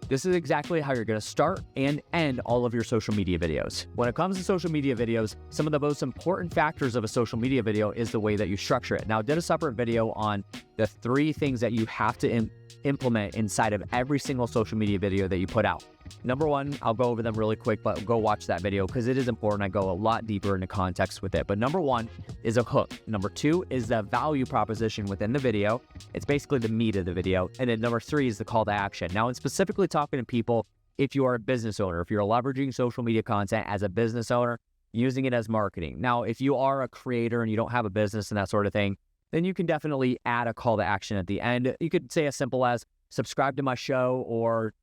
This is exactly how you're going to start and end all of your social media videos. When it comes to social media videos, some of the most important factors of a social media video is the way that you structure it. Now, I did a separate video on the 3 things that you have to implement inside of every single social media video that you put out. Number 1, I'll go over them really quick, but go watch that video because it is important. I go a lot deeper into context with it. But number 1 is a hook. Number 2 is the value proposition within the video. It's basically the meat of the video. And then number 3 is the call to action. Now, I'm specifically talking to people if you are a business owner, if you're leveraging social media content as a business owner, using it as marketing. Now, if you are a creator and you don't have a business and that sort of thing, then you can definitely add a call to action at the end. You could say as simple as subscribe to my show, or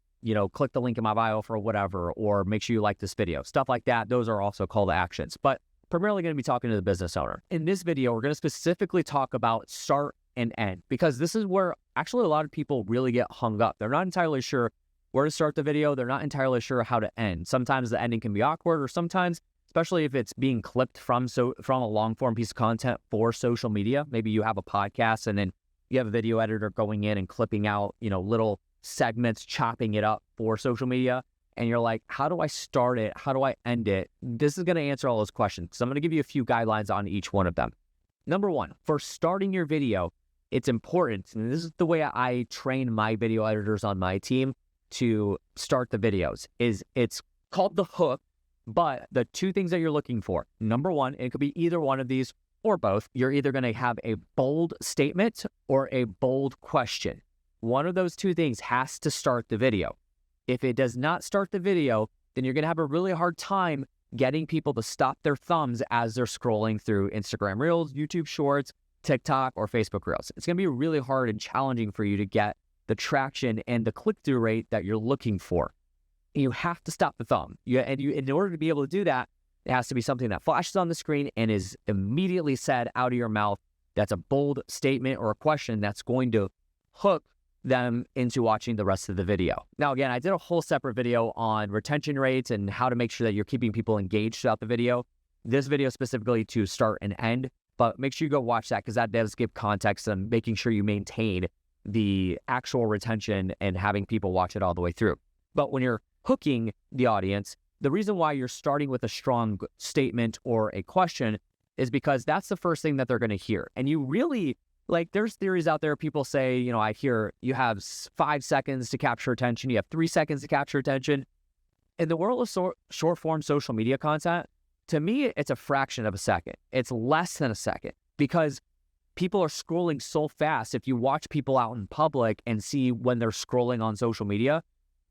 click the link in my bio for whatever, or make sure you like this video, stuff like that. Those are also call to actions, but primarily going to be talking to the business owner. In this video, we're going to specifically talk about start and end, because this is where actually a lot of people really get hung up. They're not entirely sure where to start the video. They're not entirely sure how to end. Sometimes the ending can be awkward, or sometimes, especially if it's being clipped from a long form piece of content for social media. Maybe you have a podcast and then you have a video editor going in and clipping out, little segments, chopping it up for social media. And you're like, how do I start it? How do I end it? This is going to answer all those questions. So I'm going to give you a few guidelines on each one of them. Number 1, for starting your video, it's important, and this is the way I train my video editors on my team to start the videos, is it's called the hook, but the 2 things that you're looking for. Number 1, it could be either one of these or both. You're either going to have a bold statement or a bold question. One of those 2 things has to start the video. If it does not start the video, then you're going to have a really hard time getting people to stop their thumbs as they're scrolling through Instagram Reels, YouTube Shorts, TikTok, or Facebook Reels. It's going to be really hard and challenging for you to get the traction and the click-through rate that you're looking for. You have to stop the thumb. In order to be able to do that, it has to be something that flashes on the screen and is immediately said out of your mouth. That's a bold statement or a question that's going to hook them into watching the rest of the video. Now, again, I did a whole separate video on retention rates and how to make sure that you're keeping people engaged throughout the video. This video specifically to start and end, but make sure you go watch that because that does give context and making sure you maintain the actual retention and having people watch it all the way through. But when you're hooking the audience, the reason why you're starting with a strong statement or a question is because that's the first thing that they're going to hear. And you really, there's theories out there, people say, I hear you have 5 seconds to capture attention, you have 3 seconds to capture attention. In the world of short form social media content, to me, it's a fraction of a second. It's less than a second because people are scrolling so fast. If you watch people out in public and see when they're scrolling on social media,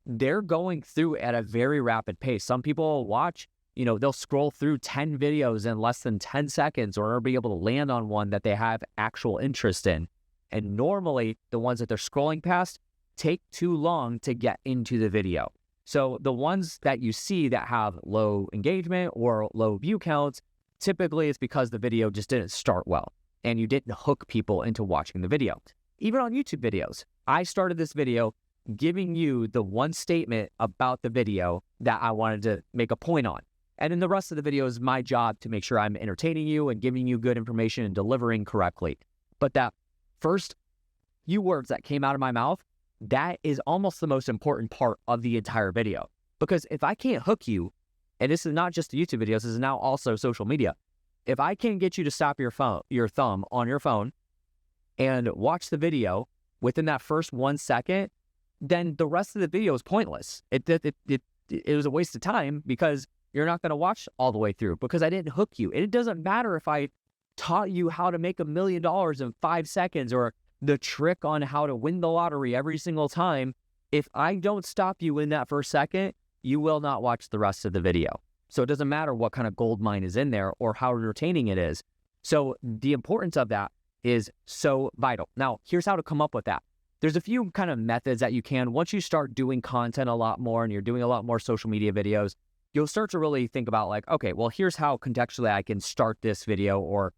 they're going through at a very rapid pace. Some people will watch, they'll scroll through 10 videos in less than 10 seconds or be able to land on one that they have actual interest in. And normally, the ones that they're scrolling past take too long to get into the video. So the ones that you see that have low engagement or low view counts, typically it's because the video just didn't start well and you didn't hook people into watching the video. Even on YouTube videos, I started this video giving you the one statement about the video that I wanted to make a point on. And then the rest of the video is my job to make sure I'm entertaining you and giving you good information and delivering correctly. But that first few words that came out of my mouth, that is almost the most important part of the entire video. Because if I can't hook you, and this is not just the YouTube videos, this is now also social media. If I can't get you to stop your thumb on your phone and watch the video within that first 1 second, then the rest of the video is pointless. It was a waste of time because you're not going to watch all the way through because I didn't hook you. And it doesn't matter if I taught you how to make $1 million in 5 seconds or the trick on how to win the lottery every single time. If I don't stop you in that first second, you will not watch the rest of the video. So it doesn't matter what kind of gold mine is in there or how entertaining it is. So the importance of that is so vital. Now, here's how to come up with that. There's a few kind of methods that you can. Once you start doing content a lot more and you're doing a lot more social media videos, you'll start to really think about okay, well, here's how contextually I can start this video, or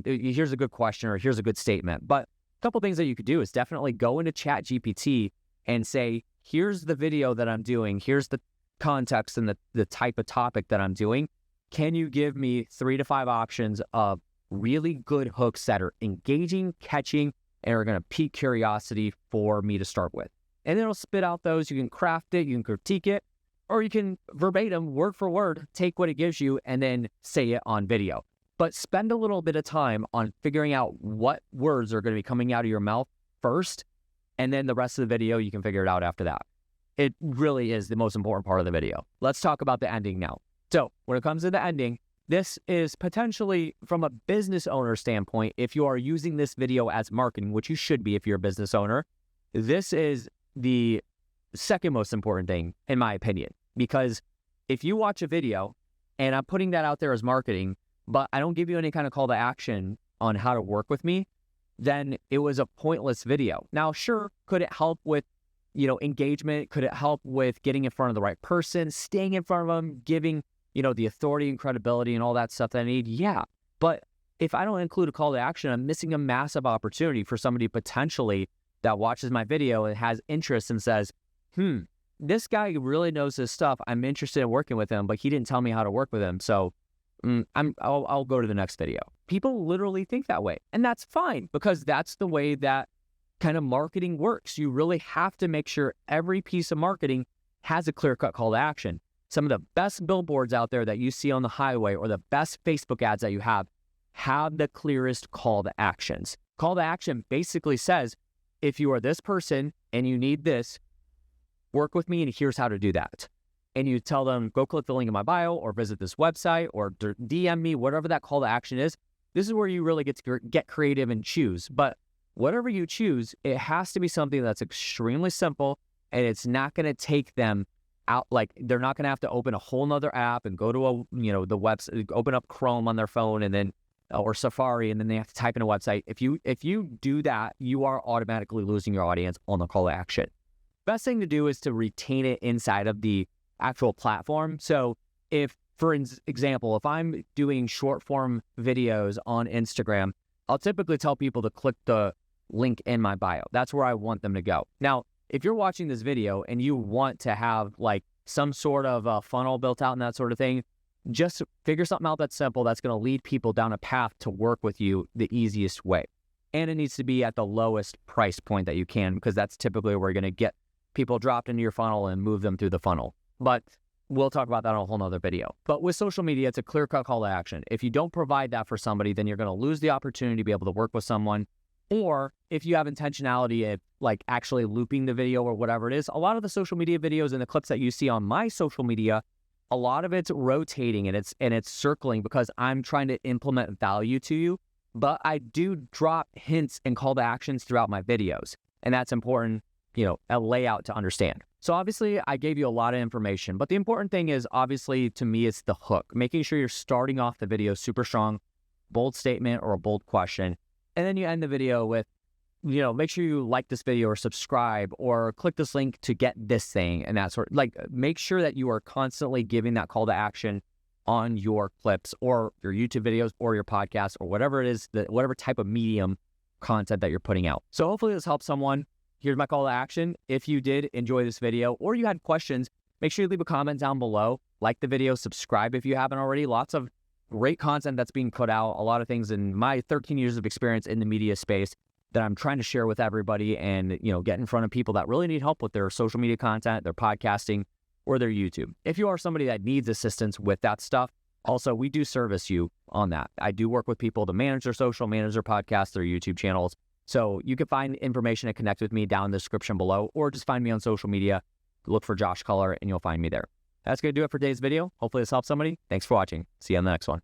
here's a good question, or here's a good statement. But a couple things that you could do is definitely go into ChatGPT and say, here's the video that I'm doing. Here's the context and the type of topic that I'm doing. Can you give me 3 to 5 options of really good hooks that are engaging, catching, and are going to pique curiosity for me to start with? and it'll spit out those. You can craft it, you can critique it, or you can verbatim, word for word, take what it gives you and then say it on video. But spend a little bit of time on figuring out what words are going to be coming out of your mouth first, and then the rest of the video, you can figure it out after that. It really is the most important part of the video. Let's talk about the ending now. So when it comes to the ending, this is potentially from a business owner standpoint, if you are using this video as marketing, which you should be if you're a business owner, this is the second most important thing, in my opinion, because if you watch a video and I'm putting that out there as marketing, but I don't give you any kind of call to action on how to work with me, then it was a pointless video. Now, sure, could it help with, engagement? Could it help with getting in front of the right person, staying in front of them, giving, the authority and credibility and all that stuff that I need? Yeah. But if I don't include a call to action, I'm missing a massive opportunity for somebody potentially that watches my video and has interest and says, this guy really knows his stuff. I'm interested in working with him, but he didn't tell me how to work with him. So I'll go to the next video. People literally think that way. And that's fine, because that's the way that kind of marketing works. You really have to make sure every piece of marketing has a clear-cut call to action. Some of the best billboards out there that you see on the highway, or the best Facebook ads that you have the clearest call to actions. Call to action basically says, if you are this person and you need this, work with me, and here's how to do that. And you tell them, go click the link in my bio, or visit this website, or DM me, whatever that call to action is. This is where you really get to get creative and choose. But whatever you choose, it has to be something that's extremely simple, and it's not going to take them out. Like, they're not going to have to open a whole nother app and go to the website, open up Chrome on their phone, and then or Safari, and then they have to type in a website. If you do that, you are automatically losing your audience on the call to action. Best thing to do is to retain it inside of the actual platform. So if, for example, if I'm doing short form videos on Instagram, I'll typically tell people to click the link in my bio. That's where I want them to go. Now, if you're watching this video and you want to have like some sort of a funnel built out and that sort of thing, just figure something out that's simple, that's going to lead people down a path to work with you the easiest way. And it needs to be at the lowest price point that you can, because that's typically where you're going to get people dropped into your funnel and move them through the funnel. But we'll talk about that on a whole nother video. But with social media, it's a clear-cut call to action. If you don't provide that for somebody, then you're going to lose the opportunity to be able to work with someone. Or if you have intentionality of like actually looping the video or whatever it is, a lot of the social media videos and the clips that you see on my social media, a lot of it's rotating and it's circling because I'm trying to implement value to you. But I do drop hints and call to actions throughout my videos. And that's important, a layout to understand. So obviously I gave you a lot of information, but the important thing is, obviously to me, it's the hook, making sure you're starting off the video super strong, bold statement or a bold question. And then you end the video with, make sure you like this video or subscribe or click this link to get this thing and that sort. Like, make sure that you are constantly giving that call to action on your clips or your YouTube videos or your podcast or whatever it is, whatever type of medium content that you're putting out. So hopefully this helps someone. Here's my call to action. If you did enjoy this video or you had questions, make sure you leave a comment down below, like the video, subscribe if you haven't already. Lots of great content that's being put out, a lot of things in my 13 years of experience in the media space that I'm trying to share with everybody and, get in front of people that really need help with their social media content, their podcasting, or their YouTube. If you are somebody that needs assistance with that stuff, also, we do service you on that. I do work with people to manage their social, manage their podcasts, their YouTube channels. So you can find information and connect with me down in the description below, or just find me on social media, look for Josh Culler, and you'll find me there. That's going to do it for today's video. Hopefully this helps somebody. Thanks for watching. See you on the next one.